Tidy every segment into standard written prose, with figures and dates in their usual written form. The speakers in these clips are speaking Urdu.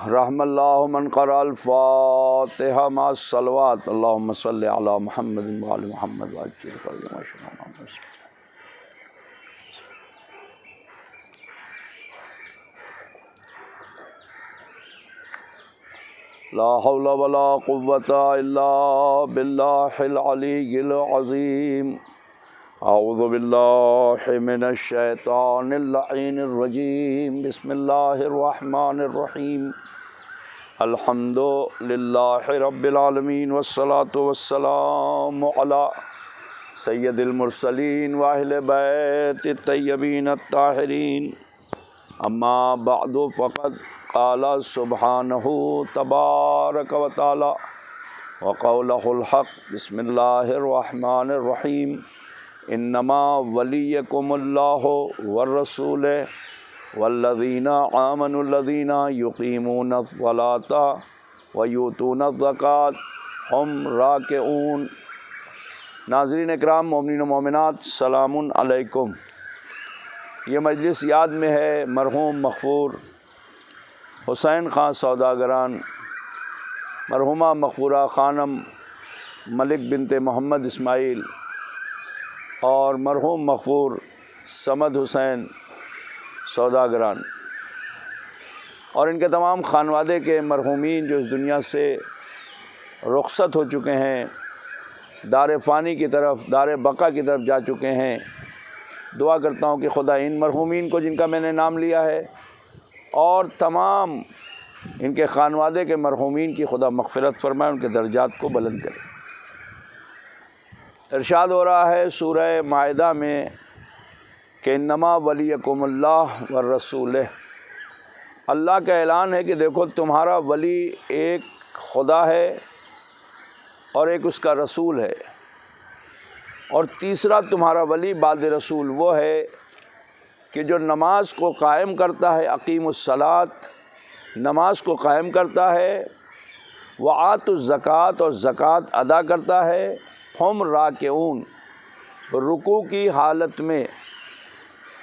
رحم اللہ من قرأ الفاتحہ مع الصلوات اللہم صلی علی محمد وآل محمد وعجل فرجهم واشفهم. لا حول ولا قوة الا باللہ العلی العظیم. اعوذ باللہ من الشیطان اللعین الرجیم. بسم اللہ الرحمن الرحیم. الحمد للہ رب العالمین والصلاة والسلام علی سید المرسلین واہل بیت الطیبین الطاہرین. اما بعد فقد قال سبحانہ تبارک و تعالی وقولہ الحق. بسم اللہ الرحمن الرحیم. انما ولیکم اللہ والرسول والذین آمنوا الذین یقیمون الصلاة ویؤتون الزکاة ہم راکعون. ناظرین اکرام، مومنین و مومنات، سلام علیکم. یہ مجلس یاد میں ہے مرحوم مغفور حسین خان سوداگران، مرحومہ مغفورہ خانم ملک بنت محمد اسماعیل اور مرحوم مغفور صمد حسین سوداگران اور ان کے تمام خانوادے کے مرحومین جو اس دنیا سے رخصت ہو چکے ہیں، دار فانی کی طرف، دار بقا کی طرف جا چکے ہیں. دعا کرتا ہوں کہ خدا ان مرحومین کو جن کا میں نے نام لیا ہے اور تمام ان کے خانوادے کے مرحومین کی خدا مغفرت فرمائے، ان کے درجات کو بلند کرے. ارشاد ہو رہا ہے سورہ مائدہ میں کہ انما ولیکم اللہ والرسول. اللہ کا اعلان ہے کہ دیکھو تمہارا ولی ایک خدا ہے اور ایک اس کا رسول ہے، اور تیسرا تمہارا ولی بعد رسول وہ ہے کہ جو نماز کو قائم کرتا ہے، اقیم الصلاۃ، نماز کو قائم کرتا ہے، وآت الزکوٰۃ، اور زکوٰۃ ادا کرتا ہے، ہم راکعون، رکوع کی حالت میں.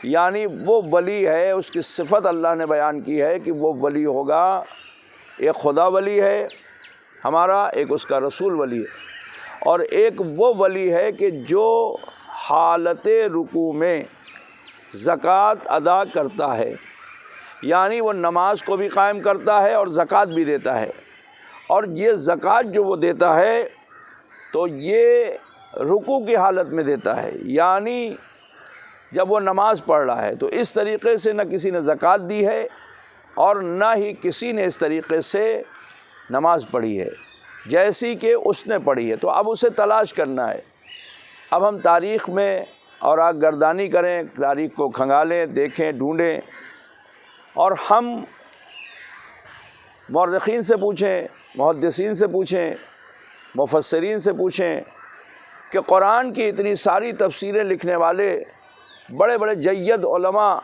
یعنی وہ ولی ہے، اس کی صفت اللہ نے بیان کی ہے کہ وہ ولی ہوگا. ایک خدا ولی ہے ہمارا، ایک اس کا رسول ولی ہے، اور ایک وہ ولی ہے کہ جو حالت رکوع میں زکوٰۃ ادا کرتا ہے. یعنی وہ نماز کو بھی قائم کرتا ہے اور زکوٰۃ بھی دیتا ہے. اور یہ زکوٰۃ جو وہ دیتا ہے تو یہ رکوع کی حالت میں دیتا ہے، یعنی جب وہ نماز پڑھ رہا ہے. تو اس طریقے سے نہ کسی نے زکوٰۃ دی ہے اور نہ ہی کسی نے اس طریقے سے نماز پڑھی ہے جیسی کہ اس نے پڑھی ہے. تو اب اسے تلاش کرنا ہے. اب ہم تاریخ میں اور آگ گردانی کریں، تاریخ کو کھنگالیں، دیکھیں، ڈھونڈیں، اور ہم مورخین سے پوچھیں، محدثین سے پوچھیں، مفسرین سے پوچھیں کہ قرآن کی اتنی ساری تفسیریں لکھنے والے بڑے بڑے جید علماء،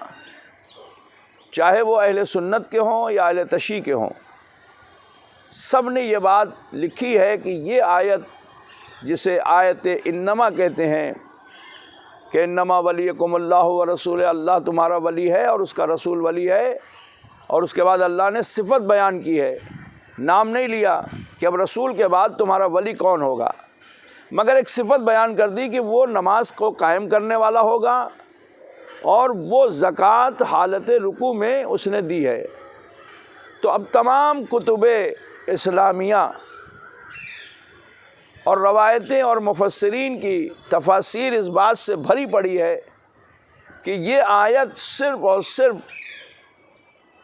چاہے وہ اہل سنت کے ہوں یا اہل تشیع کے ہوں، سب نے یہ بات لکھی ہے کہ یہ آیت، جسے آیت انما کہتے ہیں کہ انما ولیکم اللہ ورسول، اللہ تمہارا ولی ہے اور اس کا رسول ولی ہے. اور اس کے بعد اللہ نے صفت بیان کی ہے، نام نہیں لیا کہ اب رسول کے بعد تمہارا ولی کون ہوگا، مگر ایک صفت بیان کر دی کہ وہ نماز کو قائم کرنے والا ہوگا اور وہ زکوٰۃ حالت رکوع میں اس نے دی ہے. تو اب تمام کتب اسلامیہ اور روایتیں اور مفسرین کی تفاسیر اس بات سے بھری پڑی ہے کہ یہ آیت صرف اور صرف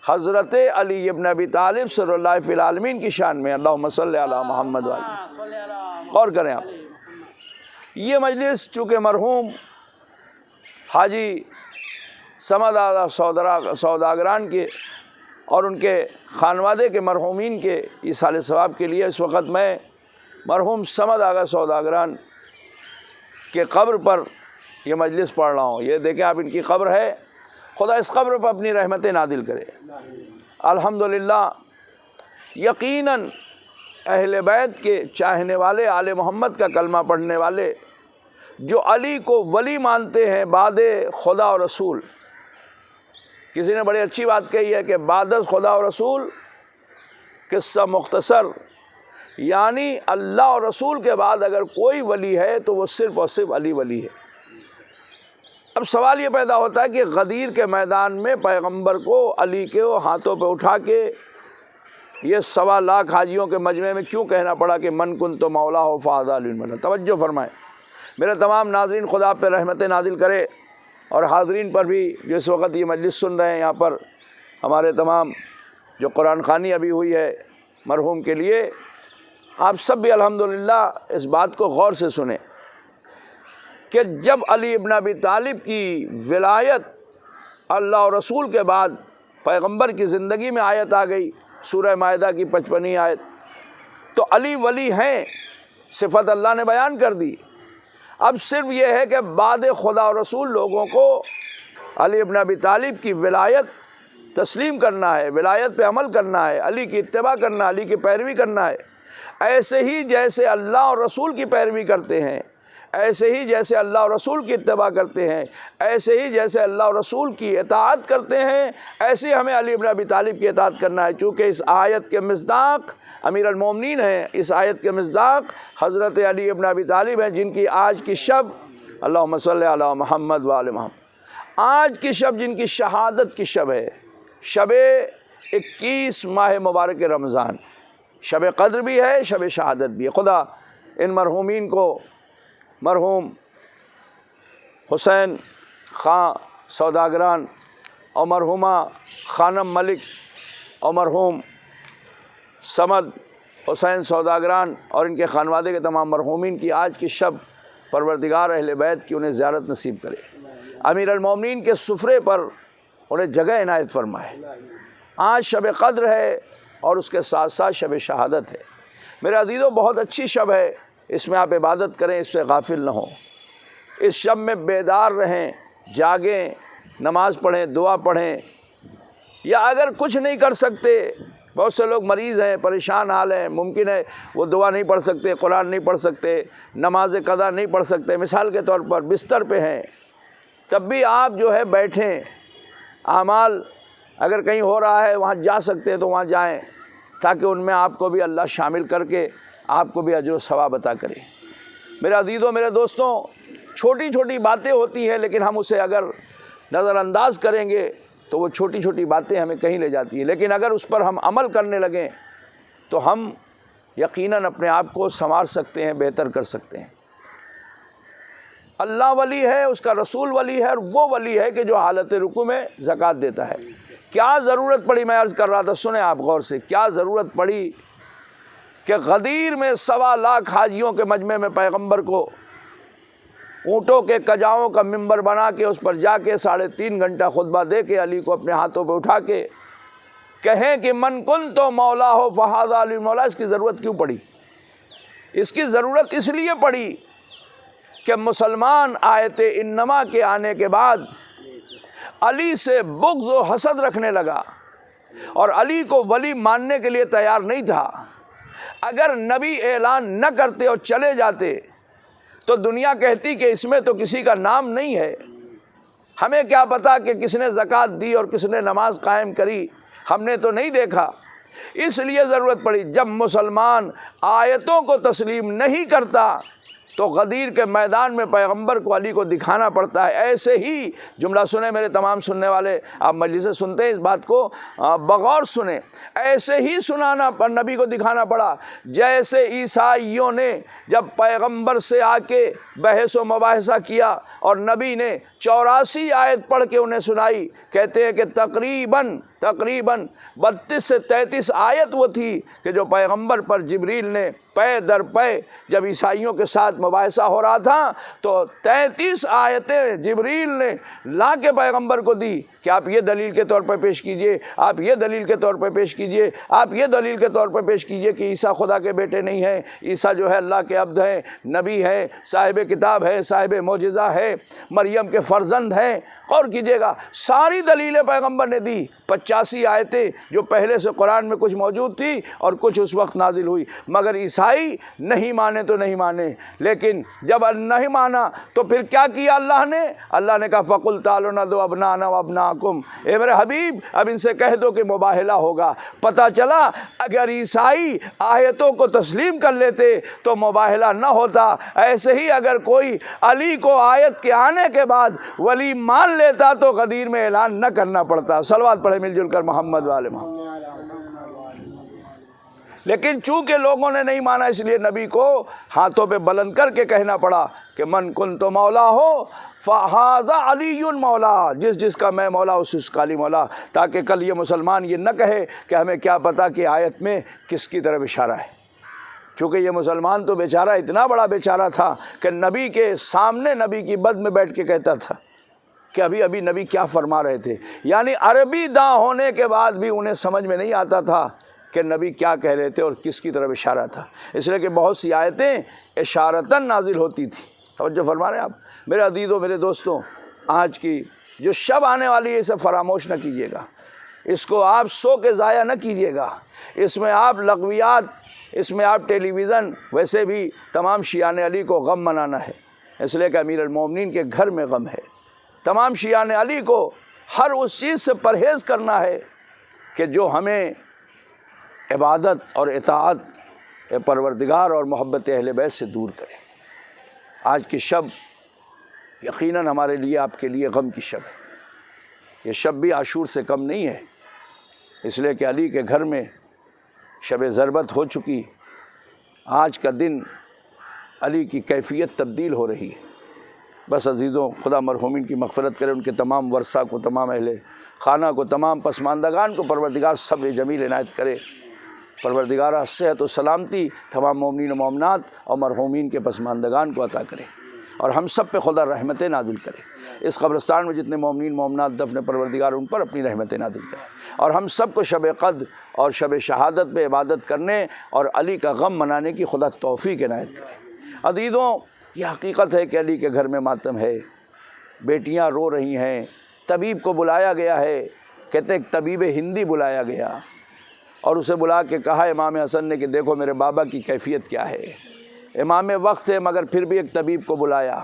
حضرت علی ابن ابی طالب صلی اللہ فی العالمین کی شان میں. اللہم صلی علی محمد وعلی. غور کریں آپ. یہ مجلس چونکہ مرحوم حاجی صمد آغا سوداگران کے اور ان کے خانوادے کے مرحومین کے ایصال ثواب کے لیے اس وقت میں مرحوم صمد آغا سوداگران کے قبر پر یہ مجلس پڑھ رہا ہوں. یہ دیکھیں آپ، ان کی قبر ہے، خدا اس قبر پر اپنی رحمتیں نازل کرے. الحمدللہ یقیناً اہل بیت کے چاہنے والے، آل محمد کا کلمہ پڑھنے والے، جو علی کو ولی مانتے ہیں بعد خدا و رسول. کسی نے بڑی اچھی بات کہی ہے کہ بعد خدا و رسول قصہ مختصر، یعنی اللہ اور رسول کے بعد اگر کوئی ولی ہے تو وہ صرف اور صرف علی ولی ہے۔ اب سوال یہ پیدا ہوتا ہے کہ غدیر کے میدان میں پیغمبر کو علی کے ہاتھوں پہ اٹھا کے یہ 1.25 لاکھ حاجیوں کے مجمع میں کیوں کہنا پڑا کہ من کنت مولا ہو فہذا علی المولا؟ توجہ فرمائیں میرے تمام ناظرین، خدا پہ رحمت نازل کرے، اور حاضرین پر بھی جو اس وقت یہ مجلس سن رہے ہیں، یہاں پر ہمارے تمام جو قرآن خوانی ابھی ہوئی ہے مرحوم کے لیے، آپ سب بھی الحمدللہ اس بات کو غور سے سنیں کہ جب علی ابن ابی طالب کی ولایت اللہ اور رسول کے بعد پیغمبر کی زندگی میں آیت آ گئی، سورہ مائدہ کی 55 آیت، تو علی ولی ہیں، صفت اللہ نے بیان کر دی۔ اب صرف یہ ہے کہ بعد خدا اور رسول لوگوں کو علی ابن ابی طالب کی ولایت تسلیم کرنا ہے، ولایت پہ عمل کرنا ہے، علی کی اتباع کرنا ہے، علی کی پیروی کرنا ہے۔ ایسے ہی جیسے اللہ اور رسول کی پیروی کرتے ہیں، ایسے ہی جیسے اللہ اور رسول کی اتباع کرتے ہیں، ایسے ہی جیسے اللہ اور رسول کی اطاعت کرتے ہیں، ایسے ہی ہمیں علی ابن ابی طالب کی اطاعت کرنا ہے، چونکہ اس آیت کے مصداق امیر المومنین ہیں، اس آیت کے مصداق حضرت علی ابن ابی طالب ہیں، جن کی آج کی شب، اللہم صلی علی محمد و آل محمد، آج کی شب جن کی شہادت کی شب ہے، شب 21 ماہ مبارک رمضان، شب قدر بھی ہے، شب شہادت بھی ہے۔ خدا ان مرحومین کو، مرحوم حسین خاں سوداگران اور مرحومہ خانم ملک اور مرحوم سمد حسین سوداگران اور ان کے خانوادے کے تمام مرحومین کی آج کی شب پروردگار اہل بیت کی انہیں زیارت نصیب کرے، امیر المومنین کے سفرے پر انہیں جگہ عنایت فرمائے۔ آج شب قدر ہے اور اس کے ساتھ ساتھ شب شہادت ہے۔ میرے عزیزو، بہت اچھی شب ہے، اس میں آپ عبادت کریں، اس سے غافل نہ ہوں، اس شب میں بیدار رہیں، جاگیں، نماز پڑھیں، دعا پڑھیں، یا اگر کچھ نہیں کر سکتے، بہت سے لوگ مریض ہیں، پریشان حال ہیں، ممکن ہے وہ دعا نہیں پڑھ سکتے، قرآن نہیں پڑھ سکتے، نماز قضا نہیں پڑھ سکتے، مثال کے طور پر بستر پہ ہیں، تب بھی آپ جو ہے بیٹھیں، اعمال اگر کہیں ہو رہا ہے وہاں جا سکتے ہیں تو وہاں جائیں، تاکہ ان میں آپ کو بھی اللہ شامل کر کے آپ کو بھی اجر و ثواب عطا کرے۔ میرے عزیزوں، میرے دوستوں، چھوٹی چھوٹی باتیں ہوتی ہیں، لیکن ہم اسے اگر نظر انداز کریں گے تو وہ چھوٹی چھوٹی باتیں ہمیں کہیں لے جاتی ہیں، لیکن اگر اس پر ہم عمل کرنے لگیں تو ہم یقیناً اپنے آپ کو سنوار سکتے ہیں، بہتر کر سکتے ہیں۔ اللہ ولی ہے، اس کا رسول ولی ہے، اور وہ ولی ہے کہ جو حالت رکوع میں زکوٰۃ دیتا ہے۔ کیا ضرورت پڑی، میں عرض کر رہا تھا، سنیں آپ غور سے، کیا ضرورت پڑی کہ غدیر میں 1.25 لاکھ حاجیوں کے مجمع میں پیغمبر کو اونٹوں کے کجاؤں کا ممبر بنا کے اس پر جا کے 3.5 گھنٹہ خطبہ دے کے علی کو اپنے ہاتھوں پہ اٹھا کے کہیں کہ من کنت مولا ہو فہذا علی مولا؟ اس کی ضرورت کیوں پڑی؟ اس کی ضرورت اس لیے پڑی کہ مسلمان آیت انما کے آنے کے بعد علی سے بغض و حسد رکھنے لگا اور علی کو ولی ماننے کے لیے تیار نہیں تھا۔ اگر نبی اعلان نہ کرتے اور چلے جاتے تو دنیا کہتی کہ اس میں تو کسی کا نام نہیں ہے، ہمیں کیا پتا کہ کس نے زکوٰۃ دی اور کس نے نماز قائم کری، ہم نے تو نہیں دیکھا۔ اس لیے ضرورت پڑی، جب مسلمان آیتوں کو تسلیم نہیں کرتا تو غدیر کے میدان میں پیغمبر کو علی کو دکھانا پڑتا ہے۔ ایسے ہی جملہ سنیں میرے تمام سننے والے، آپ مجلس سے سنتے ہیں، اس بات کو بغور سنیں، ایسے ہی سنانا نبی کو دکھانا پڑا جیسے عیسائیوں نے جب پیغمبر سے آ کے بحث و مباحثہ کیا اور نبی نے 84 آیت پڑھ کے انہیں سنائی، کہتے ہیں کہ تقریباً 32 سے 33 آیت وہ تھی کہ جو پیغمبر پر جبریل نے پے در پے، جب عیسائیوں کے ساتھ مباحثہ ہو رہا تھا تو 33 آیتیں جبریل نے لا کے پیغمبر کو دی کہ آپ یہ دلیل کے طور پر پیش کیجئے، آپ یہ دلیل کے طور پر پیش کیجئے، آپ یہ دلیل کے طور پر پیش کیجئے کہ عیسیٰ خدا کے بیٹے نہیں ہیں، عیسیٰ جو ہے اللہ کے عبد ہیں، نبی ہے، صاحب کتاب ہے، صاحب معجزہ ہے، مریم کے فرزند ہیں۔ غور کیجئے گا، ساری دلیلیں پیغمبر نے دی، 85 آیتیں جو پہلے سے قرآن میں کچھ موجود تھی اور کچھ اس وقت نازل ہوئی، مگر عیسائی نہیں مانے تو نہیں مانے، لیکن جب نہیں مانا تو پھر کیا کیا اللہ نے؟ اللہ نے کہا فَقُلْ تَعَالَوْا نَدْعُ أَبْنَاءَنَا وَأَبْنَاءَكُمْ، اے میرے حبیب اب ان سے کہہ دو کہ مباہلہ ہوگا۔ پتہ چلا اگر عیسائی آیتوں کو تسلیم کر لیتے تو مباہلہ نہ ہوتا، ایسے ہی اگر کوئی علی کو آیت کے آنے کے بعد ولی مان لیتا تو غدیر میں اعلان نہ کرنا پڑتا۔ صلوات پڑھے مل جل کر محمد والے محمد۔ لیکن چونکہ لوگوں نے نہیں مانا اس لیے نبی کو ہاتھوں پہ بلند کر کے کہنا پڑا کہ من کنت مولا ہو فہذا علی مولا، جس کا میں مولا اس کا علی مولا، تاکہ کل یہ مسلمان یہ نہ کہے کہ ہمیں کیا پتا کہ آیت میں کس کی طرف اشارہ ہے۔ چونکہ یہ مسلمان تو بیچارہ اتنا بڑا بیچارہ تھا کہ نبی کے سامنے نبی کی بد میں بیٹھ کے کہتا تھا کہ ابھی نبی کیا فرما رہے تھے، یعنی عربی داں ہونے کے بعد بھی انہیں سمجھ میں نہیں آتا تھا کہ نبی کیا کہہ رہے تھے اور کس کی طرف اشارہ تھا، اس لیے کہ بہت سی آیتیں اشارتاً نازل ہوتی تھی۔ توجہ فرما رہے ہیں آپ میرے عزیزوں، میرے دوستوں، آج کی جو شب آنے والی ہے اسے فراموش نہ کیجیے گا، اس کو آپ سو کے ضائع نہ کیجیے گا، اس میں آپ لغویات، اس میں آپ ٹیلی ویژن، ویسے بھی تمام شیعان علی کو غم منانا ہے، اس لیے کہ امیر المومنین کے گھر میں غم ہے۔ تمام شیعان علی کو ہر اس چیز سے پرہیز کرنا ہے کہ جو ہمیں عبادت اور اطاعت پروردگار اور محبت اہل بیت سے دور کرے۔ آج کی شب یقیناً ہمارے لیے، آپ کے لیے غم کی شب ہے۔ یہ شب بھی عاشور سے کم نہیں ہے، اس لیے کہ علی کے گھر میں شب ضربت ہو چکی۔ آج کا دن علی کی کیفیت تبدیل ہو رہی ہے۔ بس عزیزوں، خدا مرحومین کی مغفرت کرے، ان کے تمام ورثہ کو، تمام اہل خانہ کو، تمام پسماندگان کو پروردگار صبر جمیل عنایت کرے۔ پروردگارہ صحت و سلامتی تمام مومنین و مومنات اور مرحومین کے پسماندگان کو عطا کرے، اور ہم سب پہ خدا رحمتیں نازل کرے۔ اس قبرستان میں جتنے مومنین مومنات دفن پروردگار، ان پر اپنی رحمتیں نازل کرے، اور ہم سب کو شب قدر اور شب شہادت پہ عبادت کرنے اور علی کا غم منانے کی خدا توفیق عنایت کرے۔ عزیزوں، یہ حقیقت ہے کہ علی کے گھر میں ماتم ہے، بیٹیاں رو رہی ہیں، طبیب کو بلایا گیا ہے، کہتے ہیں طبیب ہندی بلایا گیا، اور اسے بلا کے کہا امام حسن نے کہ دیکھو میرے بابا کی کیفیت کیا ہے۔ امام وقت ہے مگر پھر بھی ایک طبیب کو بلایا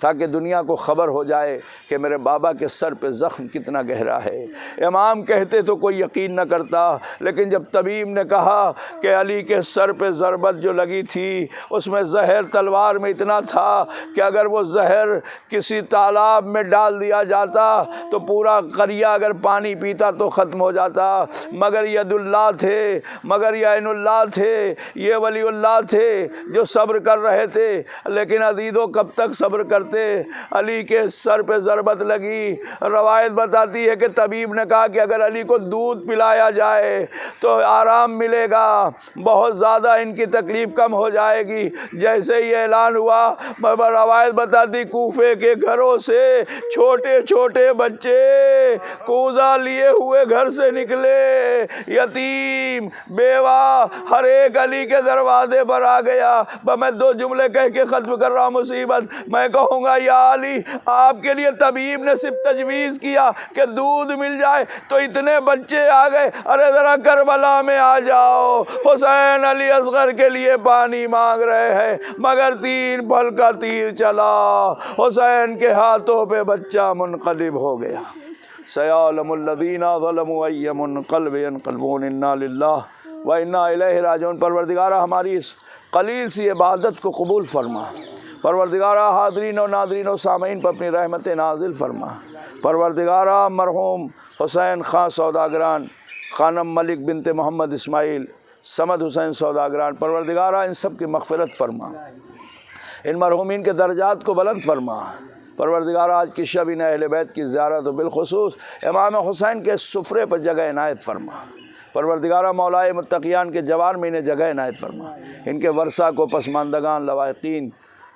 تاکہ دنیا کو خبر ہو جائے کہ میرے بابا کے سر پہ زخم کتنا گہرا ہے۔ امام کہتے تو کوئی یقین نہ کرتا، لیکن جب طبیب نے کہا کہ علی کے سر پہ ضربت جو لگی تھی اس میں زہر تلوار میں اتنا تھا کہ اگر وہ زہر کسی تالاب میں ڈال دیا جاتا تو پورا قریہ اگر پانی پیتا تو ختم ہو جاتا، مگر ید اللہ تھے، مگر یہ عین اللہ تھے، یہ ولی اللہ تھے جو صبر کر رہے تھے۔ لیکن عزیزوں، کب تک صبر کرتے؟ علی کے سر پہ ضربت لگی۔ روایت بتاتی ہے کہ طبیب نے کہا کہ اگر علی کو دودھ پلایا جائے تو آرام ملے گا، بہت زیادہ ان کی تکلیف کم ہو جائے گی۔ جیسے یہ اعلان ہوا، روایت بتاتی کوفے کے گھروں سے چھوٹے چھوٹے بچے کوزہ لیے ہوئے گھر سے نکلے، یتیم، بیوہ، ہر ایک علی کے دروازے پر آ گیا۔ میں 2 جملے کہہ کے ختم کر رہا ہوں مصیبت۔ میں کہوں گا یا علی، آپ کے لیے طبیب نے صرف تجویز کیا کہ دودھ مل جائے تو اتنے بچے آ گئے، ارے ذرا کربلا میں آ جاؤ، حسین علی اصغر کے لیے پانی مانگ رہے ہیں، مگر 3 پھل کا تیر چلا، حسین کے ہاتھوں پہ بچہ منقلب ہو گیا۔ سیعلم الذین ظلموا ای منقلب ینقلبون، انا للہ و انا الیہ راجعون۔ پروردگارہ ہماری اس قلیل سی عبادت کو قبول فرما، پروردگارہ حاضرین و ناظرین و سامعین پر اپنی رحمت نازل فرما، پروردگارہ مرحوم حسین خان سوداگران، خانم ملک بنت محمد اسماعیل، صمد حسین سوداگران، پروردگارہ ان سب کی مغفرت فرما، ان مرحومین کے درجات کو بلند فرما۔ پروردگارہ آج کی شب ان اہل بیت کی زیارت و بالخصوص امام حسین کے سفرے پر جگہ عنایت فرما۔ پروردگارہ مولائے متقیان کے جوار میں انہیں جگہ عنایت فرما، ان کے ورثہ کو، پسماندگان، لواحقین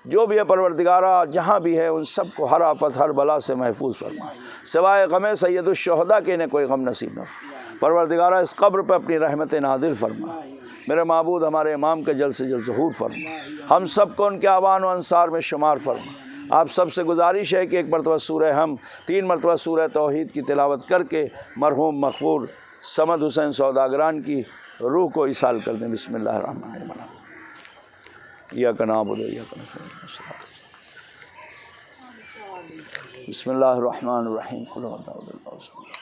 جو بھی ہے پروردگارہ جہاں بھی ہے ان سب کو ہر آفت ہر بلا سے محفوظ فرما، سوائے غم سید الشہداء کے انہیں کوئی غم نصیب نہ فرما۔ پروردگارہ اس قبر پہ اپنی رحمت نازل فرما، میرے معبود ہمارے امام کے جلد سے جلد ظہور فرما، ہم سب کو ان کے آوان و انصار میں شمار فرما۔ آپ سب سے گزارش ہے کہ ایک مرتبہ سورہ ہم 3 مرتبہ سورہ توحید کی تلاوت کر کے مرحوم مغفور صمد حسین سوداگران کی روح کو ایصال کر دیں۔ بسم اللہ الرحمن الرحیم۔ ایاک نعبد و ایاک نستعین۔ بسم اللہ الرحمن الرحیم۔ قل هو اللہ احد اللہ الصمد۔